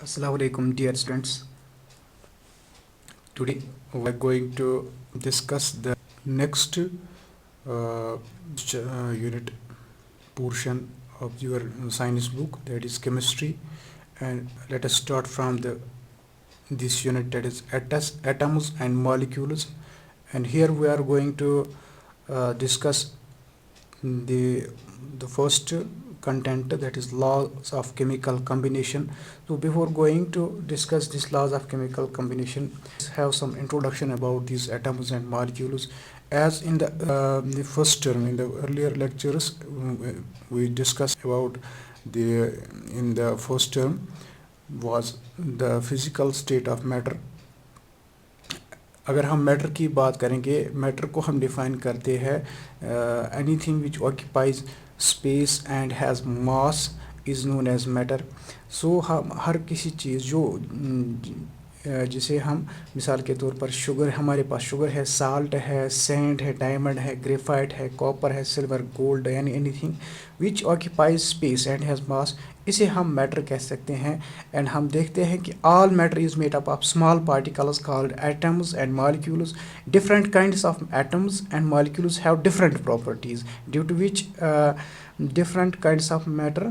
Assalamu alaikum, dear students. Today we are going to discuss the next unit portion of your science book, that is chemistry. And let us start from this unit, that is atoms and molecules. And here we are going to discuss the first content, that is laws of chemical combination. So before going to discuss these laws of chemical combination, let's have some introduction about these atoms and molecules. As in the first term, in the earlier lectures, we discussed about the in the first term was the physical state of matter. अगर हम matter की बात करेंगे, matter को हम define करते हैं anything which occupies space and has mass is known as matter. So हम हर किसी चीज़ जो जिसे हम मिसाल के तौर पर शुगर, हमारे पास शुगर है, साल्ट है, सैंड है, डायमंड है, ग्रेफाइट है, कॉपर है, सिल्वर, गोल्ड, यानी anything which occupies space and has मास, इसे हम मैटर कह सकते हैं. एंड हम देखते हैं कि all matter is made up of small particles called atoms and molecules. Different kinds of atoms and molecules have different properties due to which different kinds of matter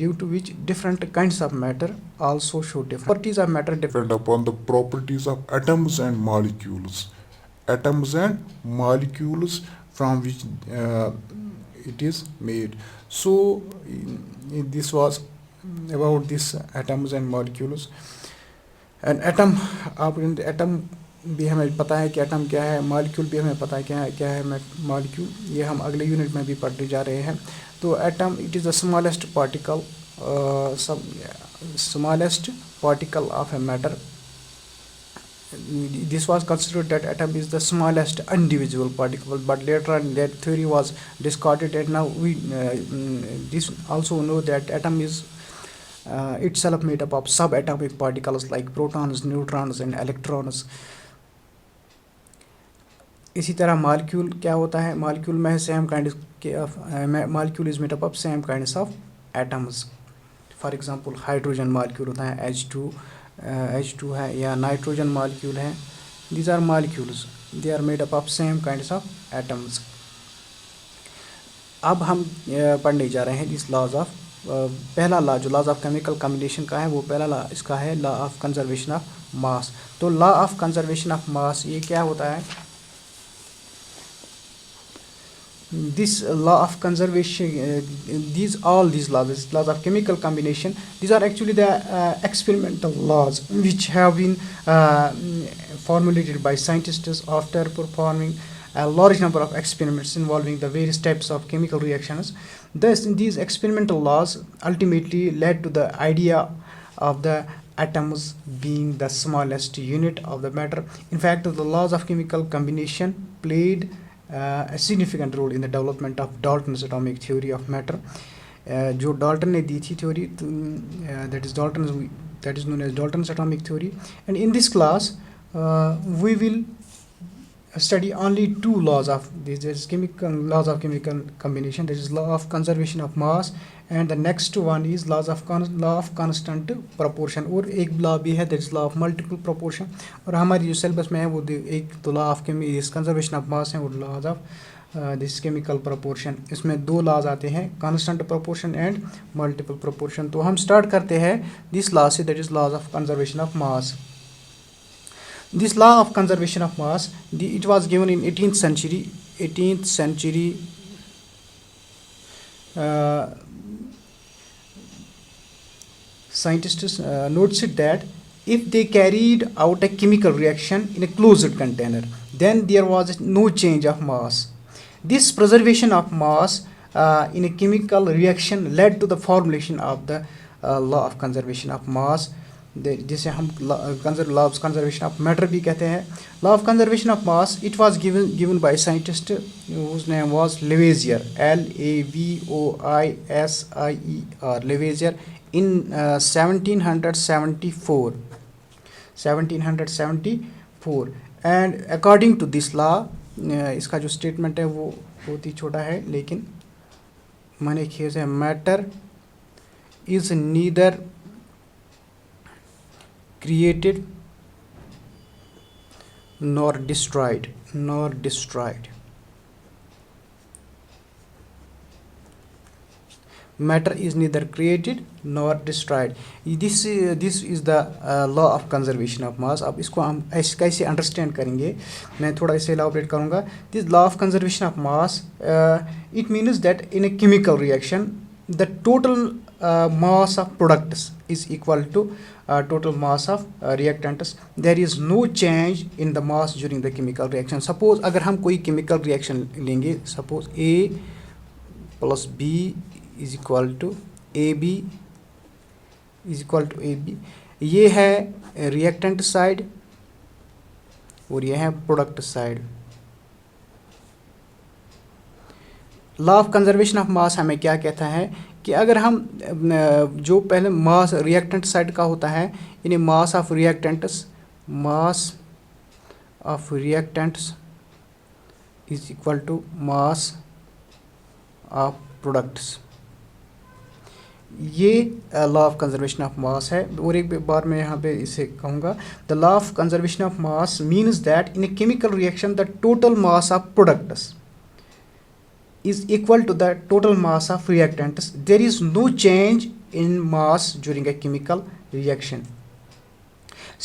due to which different kinds of matter also show different properties of matter depend upon the properties of atoms and molecules. Atoms and molecules from which it is made. So this was about this atoms and molecules. And atom, आप atom भी हमें पता है कि atom क्या है, molecule भी हमें पता है क्या है मॉलिक्यूल. ये हम अगले यूनिट में भी पढ़ने जा रहे हैं. तो atom it is the smallest particle, smallest particle of a matter. This was considered that atom is the smallest individual particle, but later on that theory was discarded, and now we this also know that atom is itself made up of subatomic particles like protons, neutrons and electrons. इसी तरह molecule क्या होता है, molecule में same kind के molecule is made up of same kinds of atoms. For example hydrogen molecule होता है H2 है, या नाइट्रोजन मालिक्यूल है. These are molecules, they are made up of same kinds of atoms. अब हम पढ़ने जा रहे हैं इस लॉज ऑफ पहला लॉ जो लॉज ऑफ केमिकल कॉम्बिनेशन का है, वो पहला लॉ इसका है law of conservation of mass. तो लॉ ऑफ कंजर्वेशन ऑफ मास ये क्या होता है? This law of conservation, these laws of chemical combination, these are actually the experimental laws which have been formulated by scientists after performing a large number of experiments involving the various types of chemical reactions. Thus, these experimental laws ultimately led to the idea of the atoms being the smallest unit of the matter. In fact, the laws of chemical combination played a significant role in the development of Dalton's atomic theory of matter. जो Dalton ने दी थी theory, that is known as Dalton's atomic theory. And in this class we will study only two laws of these chemical laws of chemical combination, that is law of conservation of mass, and the next one is law of constant proportion. और एक law भी है, that is law of multiple proportion. और हमारी जो syllabus में है वो एक तो law of conservation of mass है और laws of this chemical proportion. इसमें दो लॉज आते हैं, constant proportion and multiple proportion. तो हम स्टार्ट करते हैं दिस लॉ से, that is laws of conservation of mass. This law of conservation of mass, it was given in 18th century. Scientists noticed that if they carried out a chemical reaction in a closed container, then there was no change of mass. This preservation of mass in a chemical reaction led to the formulation of the law of conservation of mass, जिसे हम law of conservation of matter भी कहते हैं. Law of conservation of mass, it was given by scientist whose name was Lavoisier, Lavoisier, Lavoisier in 1774. And according to this law, इसका जो statement है वो बहुत ही छोटा है, लेकिन माने खेज है, matter is neither created nor destroyed. Matter is neither created nor destroyed. This is the law of conservation of mass. अब इसको हम ऐसे कैसे अंडरस्टैंड करेंगे, मैं थोड़ा इसे एलाबोरेट करूँगा. This law of conservation of mass, it means that in a chemical reaction the total mass of products is equal to total mass of reactants. There is no change in the mass during the chemical reaction. Suppose अगर हम कोई chemical reaction लेंगे, suppose A plus B is equal to AB is equal to AB. ये है reactant side और ये है product side. Law of conservation of मास हमें क्या कहता है कि अगर हम जो पहले मास रिएक्टेंट साइड का होता है, यानी mass of reactants is equal to mass of products. ये law of conservation of mass है. और एक बार मैं यहाँ पे इसे कहूँगा, the law of conservation of mass means that in a chemical reaction the total mass of products is equal to the total mass of reactants. There is no change in mass during a chemical reaction.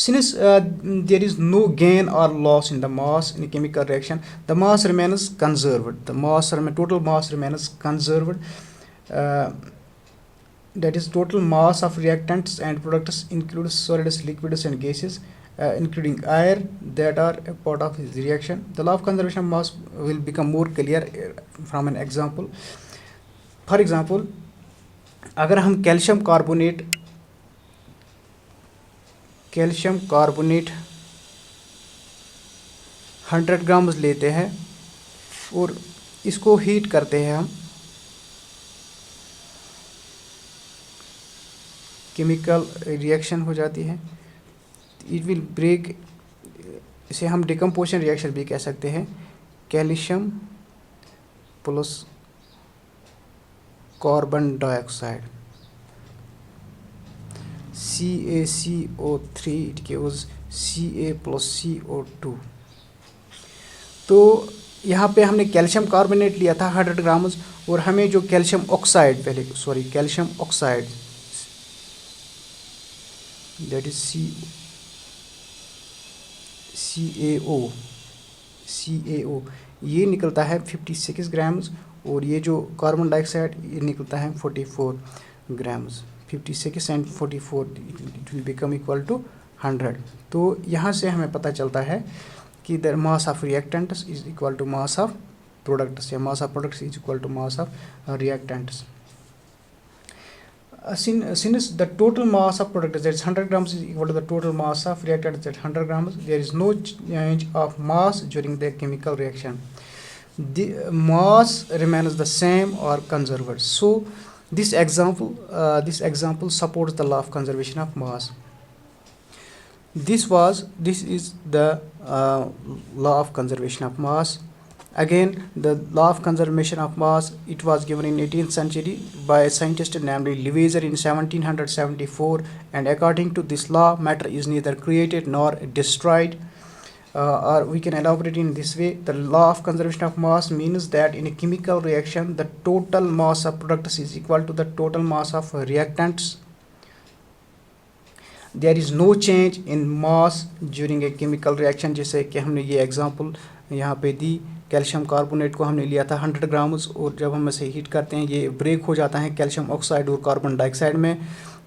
Since there is no gain or loss in the mass in a chemical reaction, the mass remains conserved. Total mass remains conserved. That is, total mass of reactants and products includes solids, liquids, and gases, including air that are a part of this reaction. The law of conservation of mass will become more clear from an example. For example, अगर हम calcium carbonate 100 ग्राम लेते हैं और इसको heat करते हैं हम, chemical reaction हो जाती है, इट विल ब्रेक. इसे हम डिकम्पोजिशन रिएक्शन भी कह सकते हैं. Calcium plus carbon dioxide CaCO3 it gives Ca plus CO2. तो यहाँ पे हमने कैल्शियम कार्बोनेट लिया था 100 ग्राम और हमें जो calcium oxide that is CaO ये निकलता है 56 ग्राम्स और ये जो कार्बन डाइऑक्साइड ये निकलता है 44 grams. 56 and 44 it will become equal to 100. तो यहाँ से हमें पता चलता है कि the mass of reactants is equal to mass of products, या mass of products is equal to mass of reactants. Since the total mass of product that is 100 grams is equal to the total mass of reactant that is 100 grams, there is no change of mass during the chemical reaction. The mass remains the same or conserved. So this example supports the law of conservation of mass. This is the law of conservation of mass. Again, the law of conservation of mass, it was given in 18th century by a scientist named Leveseur in 1774, and according to this law, matter is neither created nor destroyed. Or we can elaborate in this way: the law of conservation of mass means that in a chemical reaction, the total mass of products is equal to the total mass of reactants. There is no change in mass during a chemical reaction. जैसे कि हमने ये example यहाँ पे दी, calcium carbonate को हमने लिया था 100 ग्राम्स और जब हम इसे हीट करते हैं ये ब्रेक हो जाता है कैल्शियम ऑक्साइड और कार्बन डाइऑक्साइड में.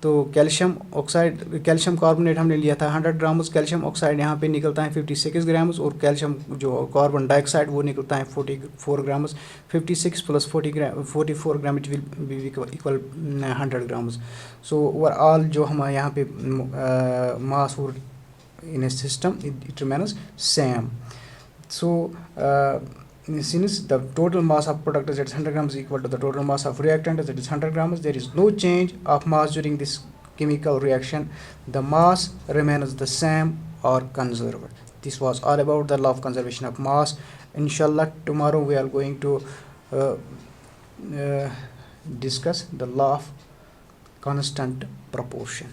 तो कैल्शियम कार्बोनेट हमने लिया था 100 ग्राम्स, कैल्शियम ऑक्साइड यहाँ पे निकलता है 56 ग्राम्स और कैल्शियम जो कार्बन डाइऑक्साइड वो निकलता है 44 grams. 56 plus 44 gram it will be equal 100 grams. So overall जो हमारे यहाँ पे मास और in a system it remains same. So since the total mass of product is 100 grams equal to the total mass of reactant that is 100 grams, there is no change of mass during this chemical reaction. The mass remains the same or conserved. This was all about the law of conservation of mass. Inshallah, tomorrow we are going to discuss the law of constant proportion.